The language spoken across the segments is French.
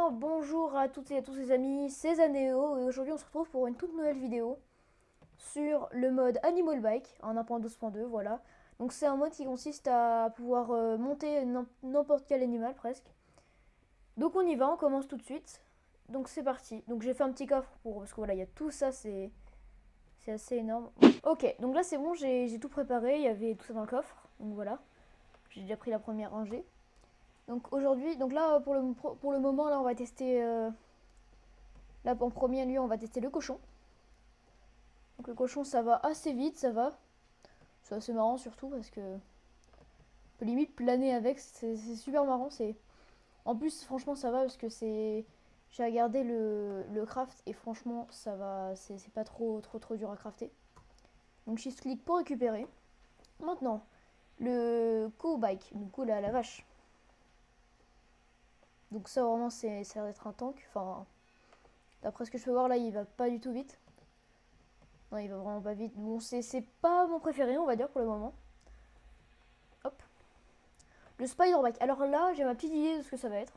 bien, bonjour à toutes et à tous les amis, c'est Zanéo et aujourd'hui on se retrouve pour une toute nouvelle vidéo sur le mode Animal Bike en 1.12.2, voilà. Donc c'est un mode qui consiste à pouvoir monter n'importe quel animal presque. Donc on y va, on commence tout de suite. Donc c'est parti. Donc j'ai fait un petit coffre pour parce que voilà, il y a tout ça, c'est assez énorme. Ok, donc là c'est bon, j'ai tout préparé, il y avait tout ça dans le coffre. Donc voilà, j'ai déjà pris la première rangée. Donc aujourd'hui, donc là pour le moment là on va tester là en premier lieu on va tester le cochon. Donc le cochon ça va assez vite, ça va. C'est assez marrant surtout parce que on peut limite planer avec, c'est super marrant. C'est en plus franchement ça va parce que c'est j'ai regardé le craft et franchement ça va, c'est pas trop dur à crafter. Donc shift click pour récupérer. Maintenant le co-bike, du coup la vache. Donc ça vraiment ça a l'air d'être un tank. Enfin d'après ce que je peux voir là il va pas du tout vite. Non, il va vraiment pas vite. Bon, c'est pas mon préféré, on va dire, pour le moment. Hop. Le spider bike. Alors là, j'ai ma petite idée de ce que ça va être.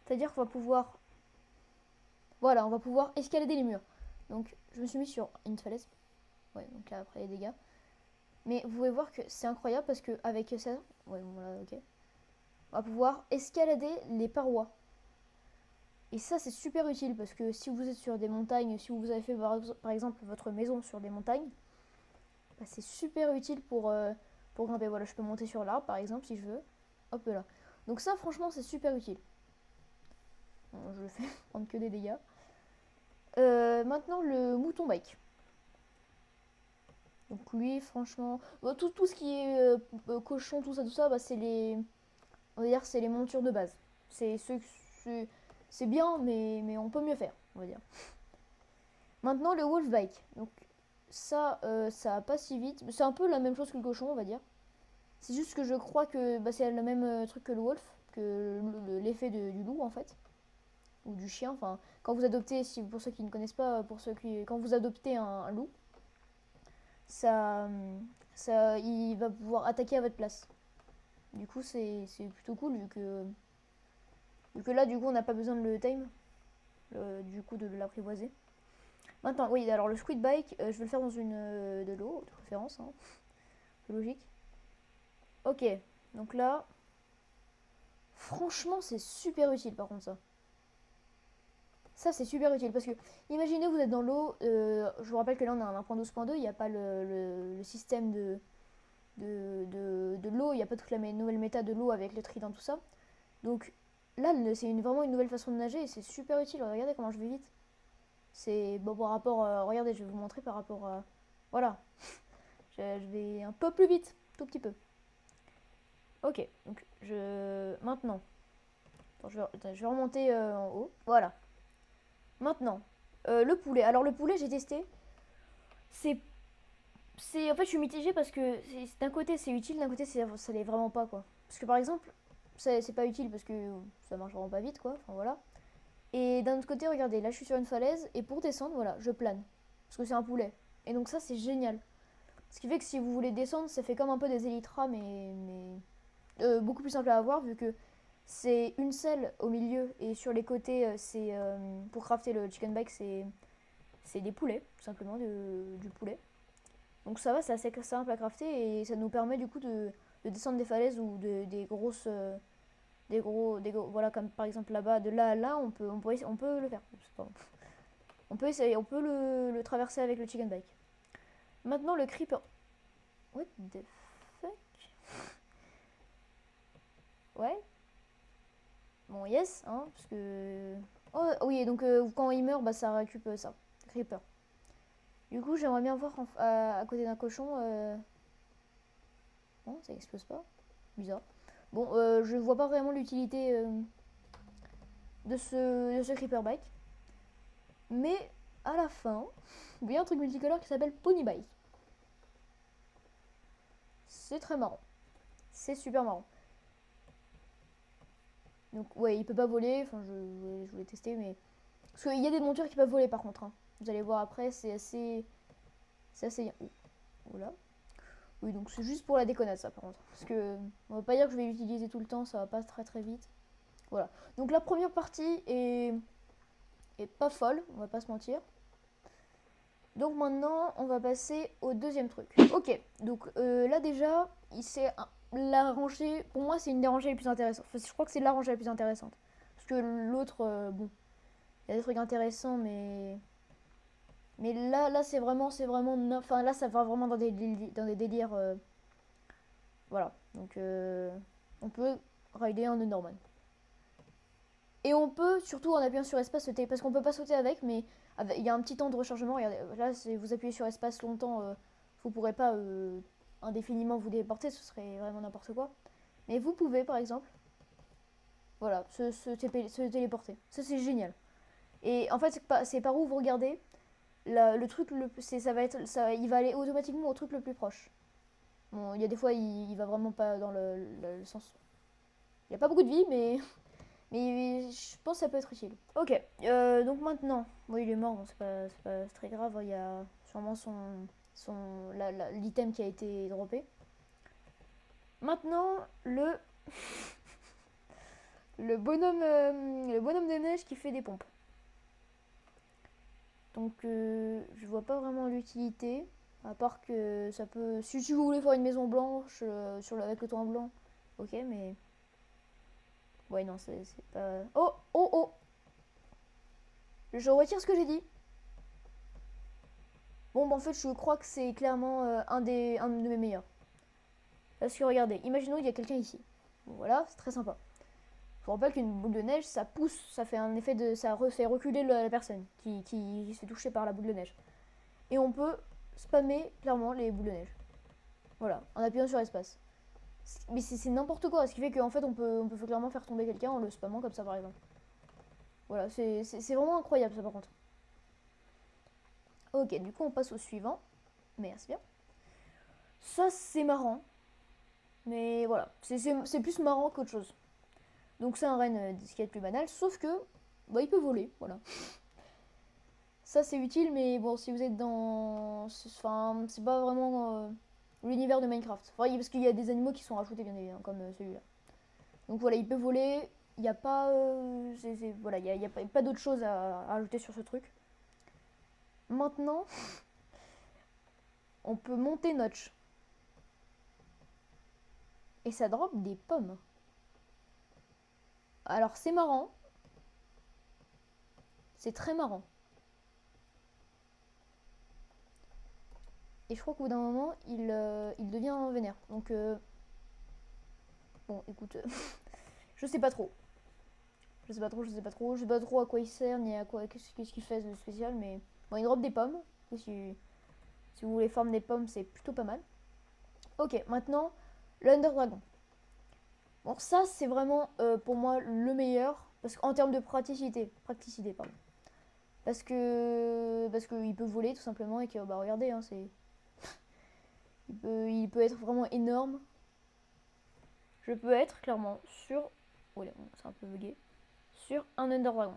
C'est-à-dire qu'on va pouvoir. Voilà, on va pouvoir escalader les murs. Donc, je me suis mis sur une falaise. Ouais, donc là, après les dégâts. Mais vous pouvez voir que c'est incroyable parce que avec ça. Ouais, bon, là, ok. On va pouvoir escalader les parois. Et ça, c'est super utile parce que si vous êtes sur des montagnes, si vous avez fait par exemple votre maison sur des montagnes, bah, c'est super utile pour grimper. Voilà, je peux monter sur l'arbre par exemple si je veux. Hop là. Donc ça franchement c'est super utile. Bon, je le fais prendre que des dégâts. Maintenant le mouton bike. Donc lui franchement, bon, tout ce qui est cochon, tout ça, bah, c'est les, on va dire c'est les montures de base. C'est c'est bien mais on peut mieux faire, on va dire. Maintenant le wolf bike. Donc ça va pas si vite. C'est un peu la même chose que le cochon on va dire. C'est juste que je crois que bah, c'est le même truc que le wolf, que l'effet du loup en fait, ou du chien. Enfin, quand vous adoptez, si, pour ceux qui ne connaissent pas, quand vous adoptez un loup, ça, il va pouvoir attaquer à votre place. Du coup, c'est plutôt cool vu que là, du coup, on n'a pas besoin de le tame, du coup, de l'apprivoiser. Maintenant, oui, alors le squid bike, je vais le faire dans une de l'eau, de préférence, hein, c'est logique. Ok, donc là, franchement, c'est super utile par contre ça. Ça, c'est super utile parce que, imaginez, vous êtes dans l'eau. Je vous rappelle que là, on a un 1.12.2. Il n'y a pas le système de l'eau. Il n'y a pas toute la nouvelle méta de l'eau avec le trident, tout ça. Donc, là, c'est vraiment une nouvelle façon de nager et c'est super utile. Regardez comment je vais vite. C'est bon par rapport. Regardez, je vais vous montrer par rapport à. Voilà. Je vais un peu plus vite. Tout petit peu. Ok, donc Maintenant. Attends, je vais remonter en haut. Voilà. Maintenant, le poulet. Alors, le poulet, j'ai testé. C'est en fait je suis mitigée parce que d'un côté c'est utile, d'un côté ça l'est vraiment pas quoi. Parce que par exemple, c'est pas utile parce que ça marche vraiment pas vite quoi, enfin voilà. Et d'un autre côté, regardez, là je suis sur une falaise et pour descendre, voilà, je plane. Parce que c'est un poulet. Et donc ça c'est génial. Ce qui fait que si vous voulez descendre, ça fait comme un peu des élytras beaucoup plus simple à avoir vu que c'est une selle au milieu et sur les côtés c'est pour crafter le chicken bake c'est des poulets, tout simplement du poulet. Donc ça va, c'est assez simple à crafter et ça nous permet du coup de descendre des falaises ou des grosses, voilà comme par exemple là-bas, de là à là, on peut le faire. On peut essayer, on peut le traverser avec le chicken bike. Maintenant le creeper. What the fuck? Ouais. Bon yes, hein, parce que. Oh oui, et donc quand il meurt, bah ça récupère ça. Creeper. Du coup, j'aimerais bien voir à côté d'un cochon. Non, ça explose pas. Bizarre. Bon, je vois pas vraiment l'utilité de ce creeper bike. Mais à la fin, il y a un truc multicolore qui s'appelle Pony Bike. C'est très marrant. C'est super marrant. Donc ouais, il peut pas voler. Enfin, je voulais tester, mais parce qu'il y a des montures qui peuvent voler par contre, hein. Vous allez voir après, c'est assez. Oula. Oui, donc c'est juste pour la déconnade ça par contre. Parce que on va pas dire que je vais l'utiliser tout le temps, ça va pas très très vite. Voilà. Donc la première partie est pas folle, on va pas se mentir. Donc maintenant, on va passer au deuxième truc. Ok, donc là déjà, c'est la rangée, pour moi c'est une des rangées les plus intéressantes. Enfin, je crois que c'est la rangée la plus intéressante. Parce que l'autre, bon, il y a des trucs intéressants, mais là c'est vraiment, enfin là ça va vraiment dans des délires, voilà. Donc on peut rider un Enderman. Et on peut, surtout en appuyant sur espace, sauter. Parce qu'on peut pas sauter avec, mais il y a un petit temps de rechargement. Regardez, là, si vous appuyez sur espace longtemps, vous pourrez pas indéfiniment vous déporter, ce serait vraiment n'importe quoi. Mais vous pouvez, par exemple, voilà, se téléporter. Ça, c'est génial. Et en fait, c'est par où vous regardez. Le truc, ça va être, ça, il va aller automatiquement au truc le plus proche. Bon, il y a des fois, il va vraiment pas dans le sens. Il n'y a pas beaucoup de vie, mais je pense que ça peut être utile. Ok, donc maintenant, bon, il est mort, bon, c'est pas très grave, il y a sûrement l'item qui a été droppé. Maintenant, le bonhomme de neige qui fait des pompes. Donc, je vois pas vraiment l'utilité, à part que ça peut. Si vous voulez faire une maison blanche avec le toit blanc, ok, mais. Ouais, non, c'est pas. Oh, oh, oh! Je retire ce que j'ai dit. Bon, bah, en fait, je crois que c'est clairement un de mes meilleurs. Parce que regardez, imaginons qu'il y a quelqu'un ici. Bon, voilà, c'est très sympa. Je vous rappelle qu'une boule de neige, ça pousse, ça fait un effet de. Ça refait reculer la personne qui se fait toucher par la boule de neige. Et on peut spammer clairement les boules de neige. Voilà, en appuyant sur espace. Mais c'est n'importe quoi, ce qui fait qu'en fait on peut clairement faire tomber quelqu'un en le spammant comme ça par exemple. Voilà, c'est vraiment incroyable ça par contre. Ok, du coup on passe au suivant. Merci bien. Ça c'est marrant. Mais voilà, c'est plus marrant qu'autre chose. Donc c'est un renne ce qui est plus banal, sauf que bah, il peut voler, voilà. Ça c'est utile, mais bon, si vous êtes dans. Enfin, c'est pas vraiment l'univers de Minecraft. Enfin, parce qu'il y a des animaux qui sont rajoutés, bien évidemment, comme celui-là. Donc voilà, il peut voler, il n'y a pas. Voilà, il y a pas d'autre chose à ajouter sur ce truc. Maintenant, on peut monter Notch. Et ça drop des pommes. Alors c'est marrant. C'est très marrant. Et je crois qu'au bout d'un moment, il devient vénère. Donc, bon, écoute, je sais pas trop. Je sais pas trop, je sais pas trop. Je sais pas trop à quoi il sert, ni à quoi, qu'est-ce qu'il fait de spécial, mais bon, il drop des pommes. Si vous voulez farm des pommes, c'est plutôt pas mal. Ok, maintenant, le Under Dragon. Bon, ça, c'est vraiment pour moi le meilleur. Parce qu'en termes de praticité, pardon. Parce que il peut voler tout simplement et que, bah regardez, hein, c'est. Il peut être vraiment énorme. Je peux être clairement sur. Oh là, c'est un peu bugué. Sur un Under Dragon.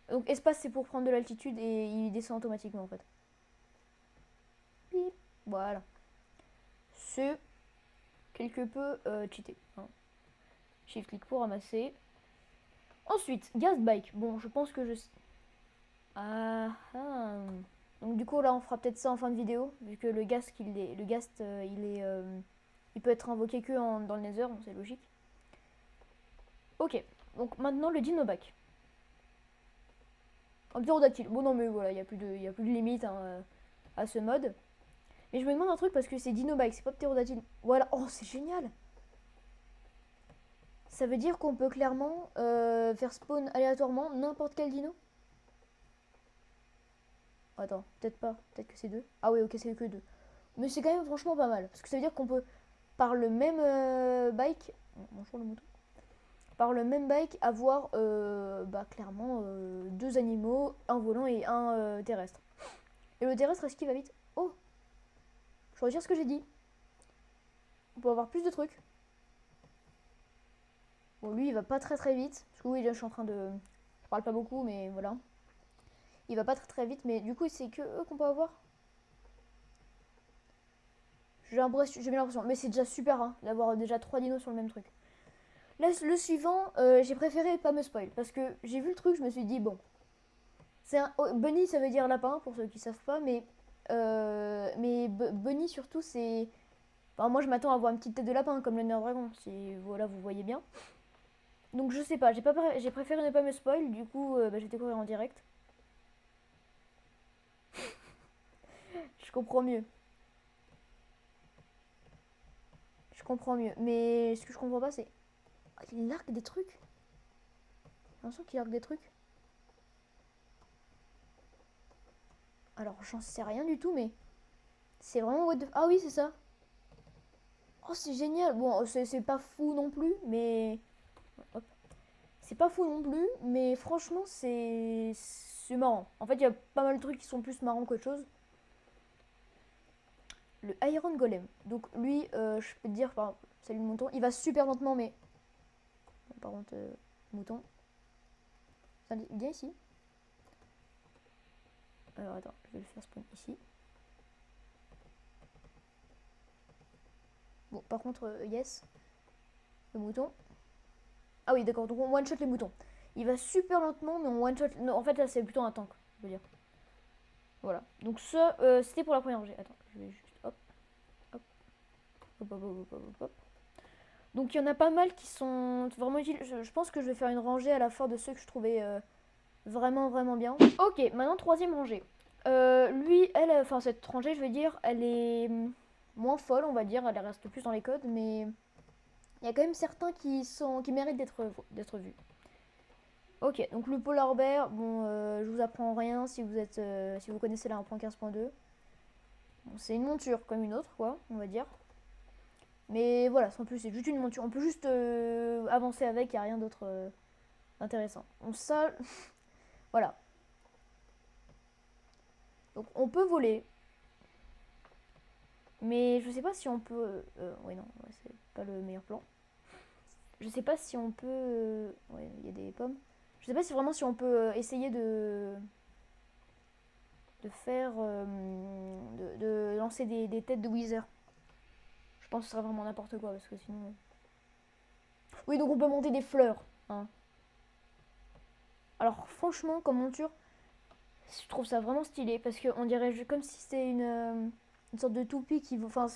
Donc espace c'est pour prendre de l'altitude et il descend automatiquement en fait. Bip. Voilà. C'est quelque peu cheaté. Hein. Shift click pour ramasser. Ensuite, gas bike. Bon, je pense que je. Ah ah. Donc du coup là on fera peut-être ça en fin de vidéo vu que le ghast il peut être invoqué que dans le Nether, donc c'est logique. Ok, donc maintenant le Dinobac. Un ptérodactyle. Bon non mais voilà, il y a plus de limite hein, à ce mode. Mais je me demande un truc parce que c'est Dinobac, c'est pas ptérodactyle. Voilà, oh c'est génial. Ça veut dire qu'on peut clairement faire spawn aléatoirement n'importe quel dino. Attends, peut-être pas, peut-être que c'est deux. Ah oui, ok, c'est que deux. Mais c'est quand même franchement pas mal. Parce que ça veut dire qu'on peut, par le même bike. Bonjour le mouton. Par le même bike, avoir bah, clairement deux animaux, un volant et un terrestre. Et le terrestre, est-ce qu'il va vite? Oh, je retire ce que j'ai dit. On peut avoir plus de trucs. Bon, lui, il va pas très très vite. Parce que oui, là, je suis en train de. Je parle pas beaucoup, mais voilà. Il va pas très très vite, mais du coup, c'est que eux qu'on peut avoir. J'ai bien l'impression. Mais c'est déjà super hein, d'avoir déjà 3 dinos sur le même truc. Là, le suivant, j'ai préféré pas me spoil. Parce que j'ai vu le truc, je me suis dit, bon. C'est un... oh, bunny, ça veut dire lapin, pour ceux qui savent pas, mais bunny, surtout, c'est... Enfin, moi, je m'attends à avoir une petite tête de lapin, comme le Nerf Dragon, si voilà, vous voyez bien. Donc, je sais pas, j'ai préféré ne pas me spoil, du coup, bah, j'ai découvert en direct. Je comprends mieux. Je comprends mieux. Mais ce que je comprends pas, c'est... Ah, il largue des trucs. J'ai l'impression qu'il largue des trucs. Alors, j'en sais rien du tout, mais... C'est vraiment what the... Ah oui, c'est ça. Oh, c'est génial. Bon, c'est pas fou non plus, mais... Hop. C'est pas fou non plus, mais franchement, c'est marrant. En fait, il y a pas mal de trucs qui sont plus marrants qu'autre chose. Le Iron Golem. Donc, lui, je peux te dire, salut le mouton, il va super lentement, mais... Bon, par contre, mouton. Viens ici. Alors, attends, je vais le faire spawn ici. Bon, par contre, yes. Le mouton. Ah oui, d'accord, donc on one-shot les moutons. Il va super lentement, mais on one-shot... Non, en fait, là, c'est plutôt un tank, je veux dire. Voilà. Donc ça, c'était pour la première rangée. Attends, je vais juste... Hop, hop, hop, hop, hop, hop, hop. Donc il y en a pas mal qui sont vraiment utiles. Je pense que je vais faire une rangée à la fin de ceux que je trouvais vraiment, vraiment bien. Ok, maintenant troisième rangée. Lui, elle, enfin cette rangée, je vais dire, elle est moins folle, on va dire. Elle reste plus dans les codes, mais il y a quand même certains qui méritent d'être vus. Ok, donc le polar bear, bon, je vous apprends rien si vous connaissez la 1.15.2. Bon, c'est une monture comme une autre, quoi, on va dire. Mais voilà, sans plus, c'est juste une monture. On peut juste avancer avec, il n'y a rien d'autre d'intéressant. Donc ça, voilà. Donc on peut voler. Mais je sais pas si on peut... oui, non, ouais, c'est pas le meilleur plan. Je sais pas si on peut... ouais, il y a des pommes. Je sais pas si vraiment si on peut essayer de faire... de lancer des têtes de Wither. Je pense que ce serait vraiment n'importe quoi, parce que sinon... Oui, donc on peut monter des fleurs. Hein. Alors franchement, comme monture, je trouve ça vraiment stylé, parce qu'on dirait comme si c'était une sorte de toupie qui... Enfin,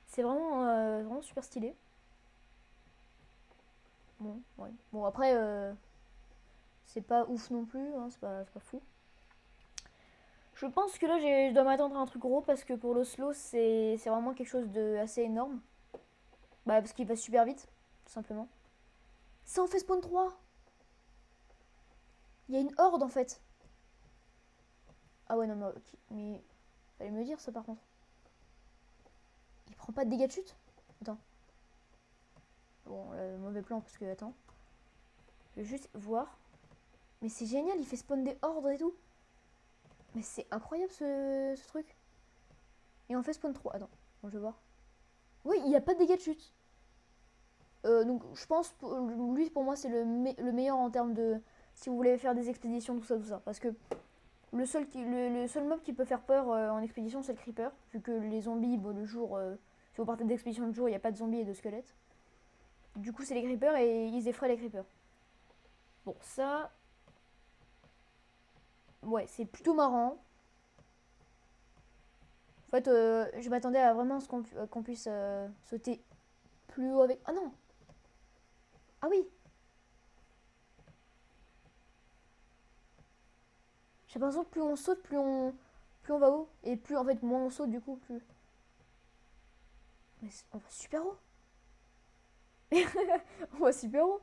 c'est vraiment, vraiment super stylé. Bon, ouais. Bon, après, c'est pas ouf non plus, hein, c'est pas fou. Je pense que là, je dois m'attendre à un truc gros parce que pour l'Oslo, c'est vraiment quelque chose de assez énorme. Bah, parce qu'il va super vite, tout simplement. Ça en fait spawn 3. Il y a une horde en fait. Ah ouais, non, mais, ok, mais fallait me le dire ça par contre. Il prend pas de dégâts de chute. Attends. Bon, mauvais plan parce que, attends. Je vais juste voir. Mais c'est génial, il fait spawn des hordes et tout. Mais c'est incroyable ce truc. Et on fait spawn 3. Attends, bon, je vais voir. Oui, il n'y a pas de dégâts de chute. Donc je pense, lui pour moi c'est le meilleur en termes de... Si vous voulez faire des expéditions, tout ça, tout ça. Parce que le seul mob qui peut faire peur en expédition c'est le creeper. Vu que les zombies, bon, le jour... si vous partez d'expédition le jour, il n'y a pas de zombies et de squelettes. Du coup c'est les creepers et ils effraient les creepers. Bon ça... Ouais, c'est plutôt marrant. En fait, je m'attendais à vraiment ce qu'on puisse sauter plus haut avec... Ah non. Ah oui. J'ai l'impression que plus on saute, plus on va haut. Et plus, en fait, moins on saute, du coup, plus... Mais on va super haut. On va super haut.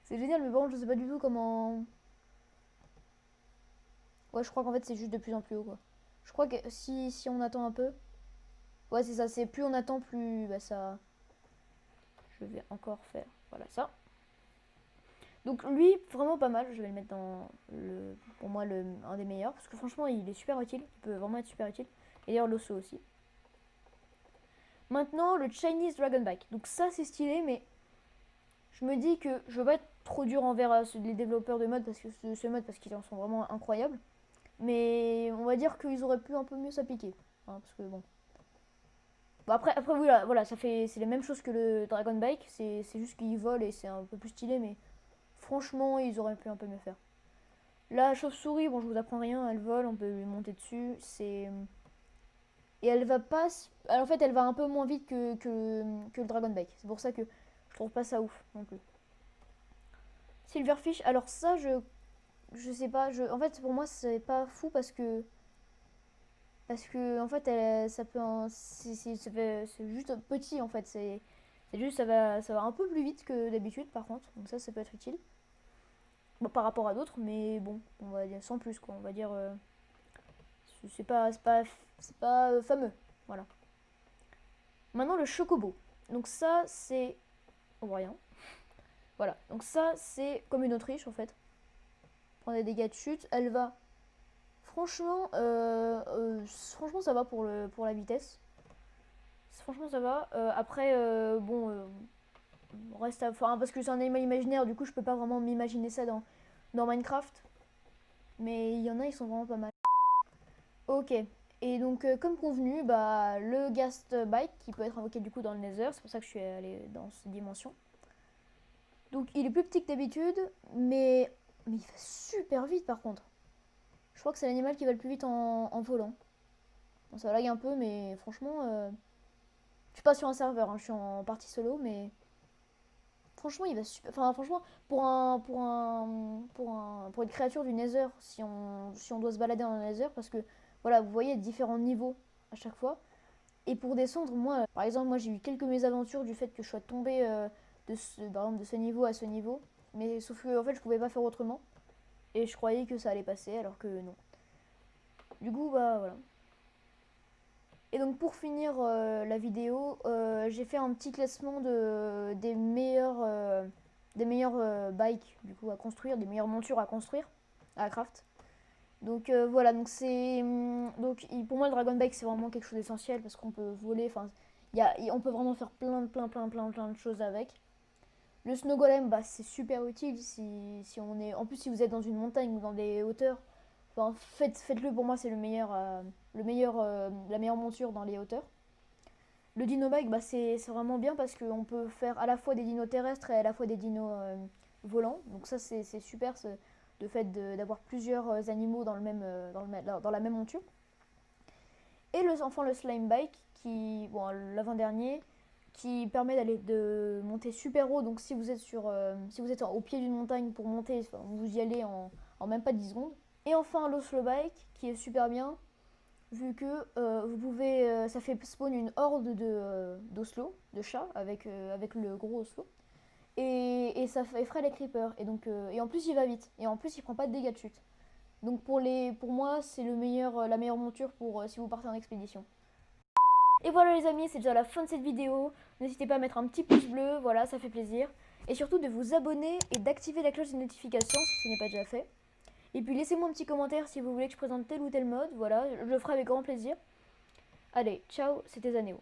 C'est génial, mais bon, je sais pas du tout comment... Ouais, je crois qu'en fait, c'est juste de plus en plus haut, quoi. Je crois que si on attend un peu... Ouais, c'est ça, c'est plus on attend, plus... Bah ça... Je vais encore faire... Voilà, ça. Donc lui, vraiment pas mal. Je vais le mettre dans pour moi un des meilleurs parce que franchement, il est super utile. Il peut vraiment être super utile. Et d'ailleurs, l'osso aussi. Maintenant, le Chinese Dragon Bike. Donc ça, c'est stylé, mais je me dis que je veux pas être trop dur envers les développeurs de mode parce que ce mode parce qu'ils en sont vraiment incroyables. Mais on va dire qu'ils auraient pu un peu mieux s'appliquer. Hein, parce que bon. Bon, après oui, là, voilà, c'est la même chose que le Dragon Bike. C'est juste qu'il vole et c'est un peu plus stylé, mais franchement, ils auraient pu un peu mieux faire. La chauve-souris, bon, je vous apprends rien, elle vole, on peut lui monter dessus. Et elle va pas. En fait, elle va un peu moins vite que le Dragon Bike. C'est pour ça que je trouve pas ça ouf non plus. Silverfish, alors ça, je sais pas. En fait, pour moi, c'est pas fou parce que en fait, ça peut. C'est juste petit en fait. C'est juste, ça va un peu plus vite que d'habitude par contre. Donc ça peut être utile. Bon, par rapport à d'autres, mais bon, on va dire sans plus quoi. On va dire. C'est pas fameux. Voilà. Maintenant, le chocobo. Donc ça, c'est. On voit rien. Voilà. Donc ça, c'est comme une Autriche en fait. Prend des dégâts de chute. Elle va. Franchement, ça va pour la vitesse. Franchement, ça va. Après, bon, reste enfin, parce que c'est un animal imaginaire, du coup, je peux pas vraiment m'imaginer ça dans Minecraft. Mais il y en a, ils sont vraiment pas mal. Ok. Et donc, comme convenu, bah, le Ghast Bike qui peut être invoqué du coup dans le Nether, c'est pour ça que je suis allée dans cette dimension. Donc, il est plus petit que d'habitude, mais il va super vite par contre. Je crois que c'est l'animal qui va le plus vite en volant. Bon, ça lag un peu, mais franchement, je suis pas sur un serveur, hein, je suis en partie solo, mais franchement, il va super. Enfin, franchement, pour une créature du Nether, si on doit se balader dans le Nether, parce que voilà, vous voyez différents niveaux à chaque fois. Et pour descendre, moi, par exemple, moi j'ai eu quelques mésaventures du fait que je sois tombée par exemple, de ce niveau à ce niveau. Mais sauf que en fait, je pouvais pas faire autrement. Et je croyais que ça allait passer, alors que non. Du coup, bah voilà. Et donc pour finir la vidéo, j'ai fait un petit classement des meilleurs bikes du coup à construire, des meilleures montures à construire, à craft. Donc voilà, pour moi le Dragon Bike c'est vraiment quelque chose d'essentiel parce qu'on peut voler, enfin on peut vraiment faire plein de choses avec. Le Snow Golem, bah, c'est super utile si on est, en plus si vous êtes dans une montagne ou dans des hauteurs. Enfin, faites-le, pour moi c'est la meilleure monture dans les hauteurs. Le dino bike, bah, c'est vraiment bien parce qu'on peut faire à la fois des dinos terrestres et à la fois des dinos volants. Donc ça c'est super le fait d'avoir plusieurs animaux dans la même monture. Et enfin le slime bike, bon, l'avant-dernier, qui permet de monter super haut. Donc si vous êtes au pied d'une montagne pour monter, enfin, vous y allez en même pas 10 secondes. Et enfin l'oslo bike, qui est super bien, vu que vous pouvez, ça fait spawn une horde d'oslo, de chats, avec le gros oslo. Et ça effraie les creepers. Et en plus il va vite. Et en plus il prend pas de dégâts de chute. Donc pour moi c'est la meilleure monture pour si vous partez en expédition. Et voilà les amis, c'est déjà la fin de cette vidéo. N'hésitez pas à mettre un petit pouce bleu, voilà, ça fait plaisir. Et surtout de vous abonner et d'activer la cloche de notification si ce n'est pas déjà fait. Et puis laissez-moi un petit commentaire si vous voulez que je présente tel ou tel mode, voilà, je le ferai avec grand plaisir. Allez, ciao, c'était Zanéo.